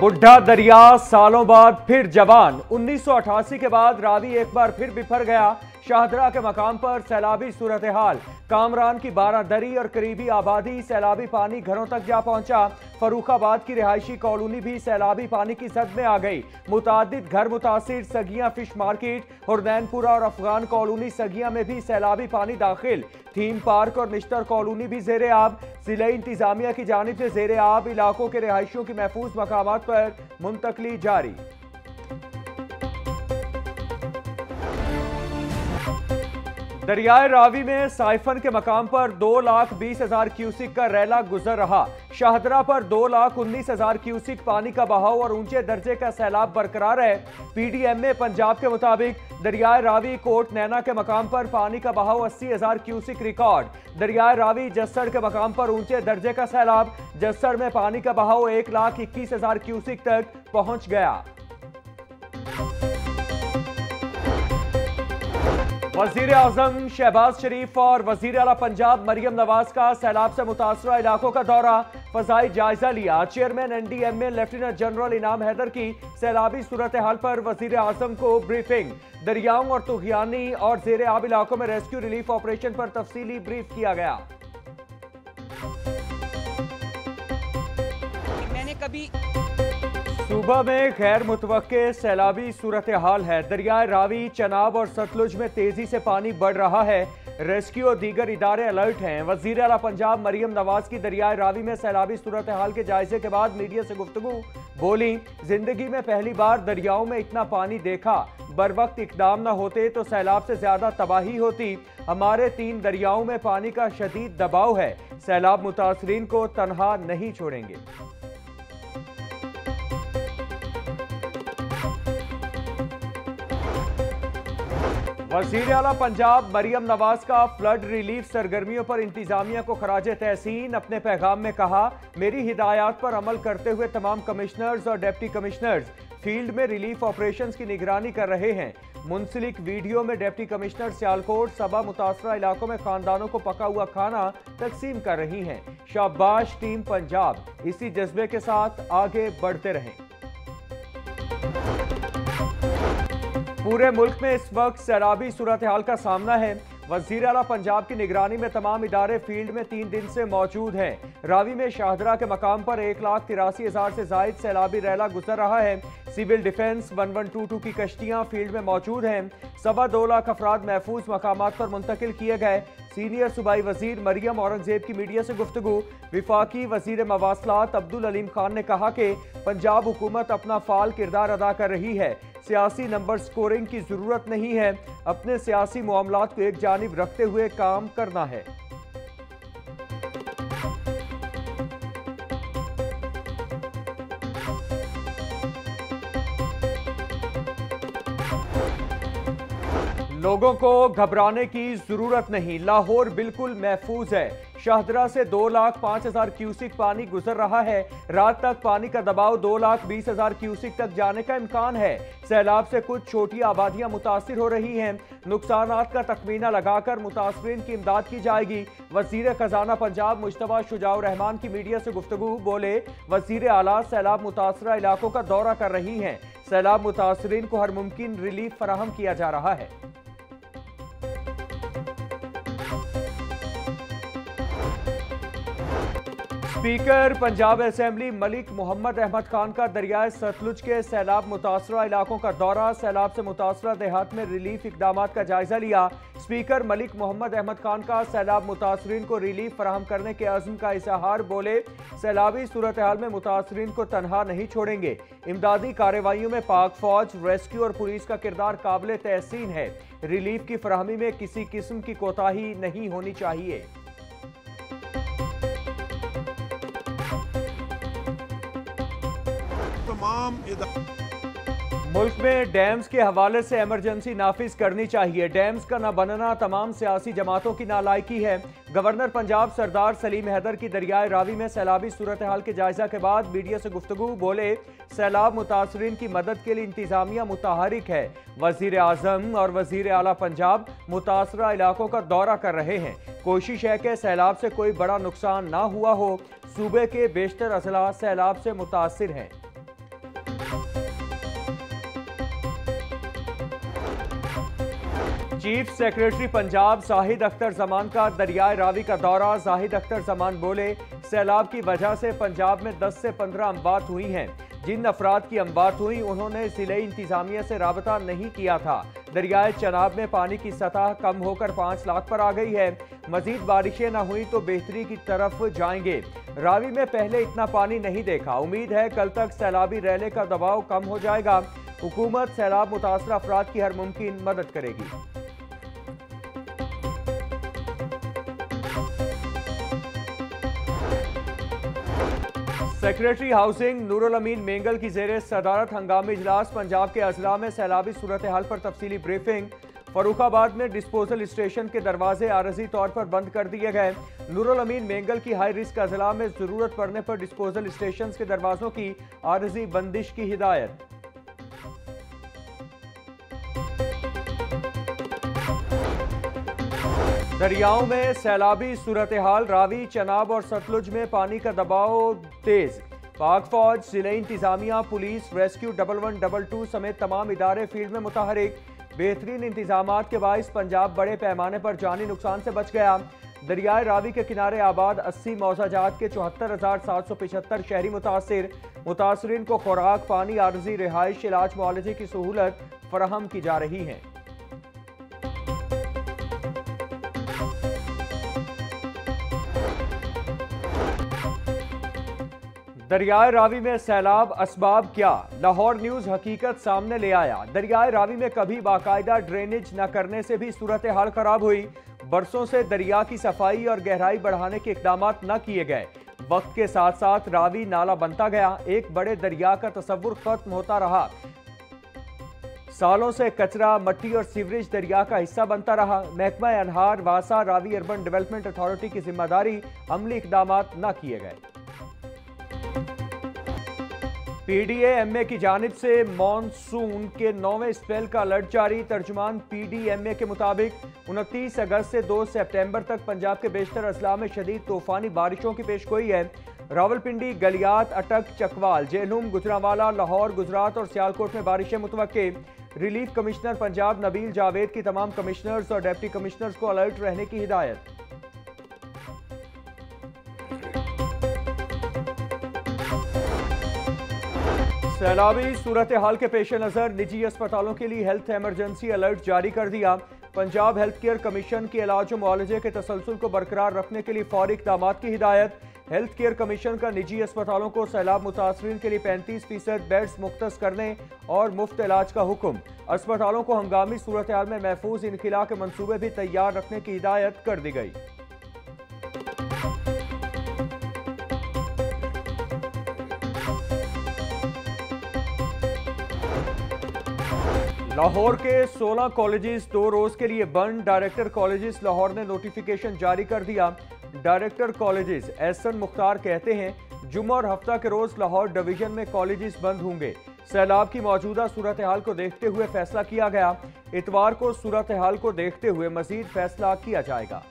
बुढ़ा दरिया सालों बाद फिर जवान। 1988 के बाद रावी एक बार फिर बिफर गया। शाहदरा के मकाम पर सैलाबी सूरत हाल। कामरान की 12 दरी और करीबी आबादी सैलाबी पानी घरों तक जा पहुंचा। फरूखाबाद की रिहायशी कॉलोनी भी सैलाबी पानी की जद में आ गई। मुतादिद घर मुतासिर। सगिया फिश मार्केट, हुरनैनपुरा और अफगान कॉलोनी सगिया में भी सैलाबी पानी दाखिल। थीम पार्क और निश्तर कॉलोनी भी जेरे आब। जिला इंतजामिया की जानिब से जेरे आब इलाकों के रिहायशियों की महफूज मकामात पर मुंतकली जारी। दरियाए रावी में साइफन के मकाम पर 2,20,000 क्यूसिक का रैला गुजर रहा। शाहदरा पर 2,19,000 क्यूसिक पानी का बहाव और ऊंचे दर्जे का सैलाब बरकरार है। पीडीएमए पंजाब के मुताबिक दरियाए रावी कोट नैना के मकाम पर पानी का बहाव 80,000 क्यूसिक रिकॉर्ड। दरियाए रावी जस्सड़ के मकाम पर ऊंचे दर्जे का सैलाब। जस्सड़ में पानी का बहाव 1,21,000 क्यूसिक तक पहुंच गया। वजीर आजम शहबाज शरीफ और वजीर आला पंजाब मरियम नवाज का सैलाब से मुतासरा इलाकों का दौरा। फजाई जायजा लिया। चेयरमैन एनडीएमए लेफ्टिनेंट जनरल इनाम हैदर की सैलाबी सूरत हाल पर वजीर आजम को ब्रीफिंग। दरियाओं और तुगयानी और जेरे आब इलाकों में रेस्क्यू रिलीफ ऑपरेशन पर तफसीली ब्रीफ किया गया। मैंने कभी सूबा में गैर मुतवक्के सैलाबी सूरत हाल है। दरियाए रावी, चनाब और सतलुज में तेजी से पानी बढ़ रहा है। रेस्क्यू और दीगर इदारे अलर्ट हैं। वजीर आला पंजाब मरियम नवाज की दरियाए रावी में सैलाबी सूरत हाल के जायजे के बाद मीडिया से गुफ्तगू। बोली, जिंदगी में पहली बार दरियाओं में इतना पानी देखा। बर वक्त इकदाम न होते तो सैलाब से ज्यादा तबाही होती। हमारे 3 दरियाओं में पानी का शदीद दबाव है। सैलाब मुतासरीन को तनहा नहीं छोड़ेंगे। वज़ीर आला पंजाब मरियम नवाज का फ्लड रिलीफ सरगर्मियों पर इंतजामिया को खराज तहसीन। अपने पैगाम में कहा, मेरी हिदायत पर अमल करते हुए तमाम कमिश्नर्स और डिप्टी कमिश्नर्स फील्ड में रिलीफ ऑपरेशंस की निगरानी कर रहे हैं। मुंसलिक वीडियो में डिप्टी कमिश्नर सियालकोट सबा मुतासरा इलाकों में खानदानों को पका हुआ खाना तकसीम कर रही हैं। शाबाश टीम पंजाब, इसी जज्बे के साथ आगे बढ़ते रहें। पूरे मुल्क में इस वक्त सैलाबी सूरत हाल का सामना है। वज़ीर आला पंजाब की निगरानी में तमाम इदारे फील्ड में 3 दिन से मौजूद हैं। रावी में शाहदरा के मकाम पर 1,83,000 से जायद सैलाबी रैला गुजर रहा है। सिविल डिफेंस 1122 की कश्तियां फील्ड में मौजूद हैं। 2.25 लाख अफराद महफूज मकामात पर मुंतकिल किए गए। सीनियर सूबाई वजीर मरियम औरंगजेब की मीडिया से गुफ्तगू। विफाकी वजीर मवासलात अब्दुल अलीम खान ने कहा कि पंजाब हुकूमत अपना फाल किरदार अदा कर रही है। सियासी नंबर स्कोरिंग की जरूरत नहीं है। अपने सियासी मामलात को एक जानिब रखते हुए काम करना है। लोगों को घबराने की जरूरत नहीं। लाहौर बिल्कुल महफूज है। शाहदरा से 2,05,000 क्यूसिक पानी गुजर रहा है। रात तक पानी का दबाव 2,20,000 क्यूसिक तक जाने का इम्कान है। सैलाब से कुछ छोटी आबादियां मुतासिर हो रही हैं। नुकसानात का तखमीना लगाकर मुतासरीन की इमदाद की जाएगी। वजीर खजाना पंजाब मुश्तबा शुजाउर रहमान की मीडिया से गुफ्तगू। बोले, वजीर आला सैलाब मुतासरा इलाकों का दौरा कर रही हैं। सैलाब मुतासरीन को हर मुमकिन रिलीफ फराहम किया जा रहा है। स्पीकर पंजाब असेंबली मलिक मोहम्मद अहमद खान का दरियाए सतलुज के सैलाब मुतासरा इलाकों का दौरा। सैलाब से मुतासरा देहात में रिलीफ इकदामात का जायजा लिया। स्पीकर मलिक मोहम्मद अहमद खान का सैलाब मुतासरीन को रिलीफ फराहम करने के अज़्म का इज़हार। बोले, सैलाबी सूरत हाल में मुतासरीन को तनहा नहीं छोड़ेंगे। इमदादी कार्रवाइयों में पाक फौज, रेस्क्यू और पुलिस का किरदार काबिल तहसीन है। रिलीफ की फराहमी में किसी किस्म की कोताही नहीं होनी चाहिए। मुल्क में डैम्स के हवाले से इमरजेंसी नाफिज करनी चाहिए। डैम्स का न बनना तमाम सियासी जमातों की नालायकी है। गवर्नर पंजाब सरदार सलीम हैदर की दरियाए रावी में सैलाबी सूरत हाल के जायजा के बाद मीडिया से गुफ्तगू। बोले, सैलाब मुतासरीन की मदद के लिए इंतजामिया मुतहरिक है। वजीर आजम और वजीर आला पंजाब मुतासरा इलाकों का दौरा कर रहे हैं। कोशिश है कि सैलाब से कोई बड़ा नुकसान ना हुआ हो। सूबे के बेशतर अजला सैलाब से मुतासिर हैं। चीफ सेक्रेटरी पंजाब जाहिद अख्तर जमान का दरियाए रावी का दौरा। जाहिद अख्तर जमान बोले, सैलाब की वजह से पंजाब में 10 से 15 अमवात हुई हैं। जिन अफराद की अमवात हुई उन्होंने जिले इंतजामिया से राबता नहीं किया था। दरियाए चनाब में पानी की सतह कम होकर 5 लाख पर आ गई है। मजीद बारिशें न हुई तो बेहतरी की तरफ जाएंगे। रावी में पहले इतना पानी नहीं देखा। उम्मीद है कल तक सैलाबी रैले का दबाव कम हो जाएगा। हुकूमत सैलाब मुतासर अफराद की हर मुमकिन मदद करेगी। सेक्रेटरी हाउसिंग नूरुल अमीन मेंगल की जेर सदारत हंगामी इजलास। पंजाब के अजला में सैलाबी सूरत हाल पर तफसीली ब्रीफिंग। फरुखाबाद में डिस्पोजल स्टेशन के दरवाजे आरजी तौर पर बंद कर दिए गए। नूरुल अमीन मेंगल की हाई रिस्क अजला में जरूरत पड़ने पर डिस्पोजल स्टेशन के दरवाजों की आरजी बंदिश की हिदायत। दरियाओं में सैलाबी सूरत हाल। रावी, चनाब और सतलुज में पानी का दबाव तेज। पाक फौज, जिले इंतजामिया, पुलिस, रेस्क्यू 1112 समेत तमाम इदारे फील्ड में मुतहरिक। बेहतरीन इंतजामात के बाइस पंजाब बड़े पैमाने पर जानी नुकसान से बच गया। दरियाए रावी के किनारे आबाद 80 मौजाजात के 74,775 शहरी मुतासिर। मुतासरीन को खुराक, पानी, आर्जी रिहाइश, इलाज, मुआलजे की सहूलत फराहम की जा रही है। दरियाए रावी में सैलाब, असबाब क्या? लाहौर न्यूज हकीकत सामने ले आया। दरियाए रावी में कभी बाकायदा ड्रेनेज न करने से भी सूरत हाल खराब हुई। बरसों से दरिया की सफाई और गहराई बढ़ाने के इकदाम न किए गए। वक्त के साथ साथ रावी नाला बनता गया। एक बड़े दरिया का तस्वुर खत्म होता रहा। सालों से कचरा, मट्टी और सीवरेज दरिया का हिस्सा बनता रहा। महकमा अनहार, वासा, रावी अर्बन डेवलपमेंट अथॉरिटी की जिम्मेदारी, अमली इकदाम न किए गए। पीडीए-एमए की जानिब से मॉनसून के 9वें स्पेल का अलर्ट जारी। तर्जुमान पीडीएमए के मुताबिक 29 अगस्त से 2 सितंबर तक पंजाब के बेशतर अजला में शदीद तूफानी बारिशों की पेशगोई है। रावलपिंडी, गलियात, अटक, चकवाल, जेहलुम, गुजरांवाला, लाहौर, गुजरात और सियालकोट में बारिशें मुतवक्के। रिलीफ कमिश्नर पंजाब नबील जावेद की तमाम कमिश्नर्स और डिप्टी कमिश्नर्स को अलर्ट रहने की हिदायत। सैलाबी सूरत हाल के पेश नज़र निजी अस्पतालों के लिए हेल्थ इमरजेंसी अलर्ट जारी कर दिया। पंजाब हेल्थ केयर कमीशन की इलाज और मुआलजे के तसलसल को बरकरार रखने के लिए फौरी इक़दाम की हिदायत। हेल्थ केयर कमीशन का निजी अस्पतालों को सैलाब मुतासरीन के लिए 35% बेड्स मुख्तस करने और मुफ्त इलाज का हुक्म। अस्पतालों को हंगामी सूरत हाल में महफूज इनखिला के मनसूबे भी तैयार रखने की हिदायत कर दी गई। लाहौर के 16 कॉलेजेस 2 रोज के लिए बंद। डायरेक्टर कॉलेजेस लाहौर ने नोटिफिकेशन जारी कर दिया। डायरेक्टर कॉलेजेस एहसन मुख्तार कहते हैं जुम्मा और हफ्ता के रोज लाहौर डिवीजन में कॉलेजेस बंद होंगे। सैलाब की मौजूदा सूरत हाल को देखते हुए फैसला किया गया। इतवार को सूरत हाल को देखते हुए मजीद फैसला किया जाएगा।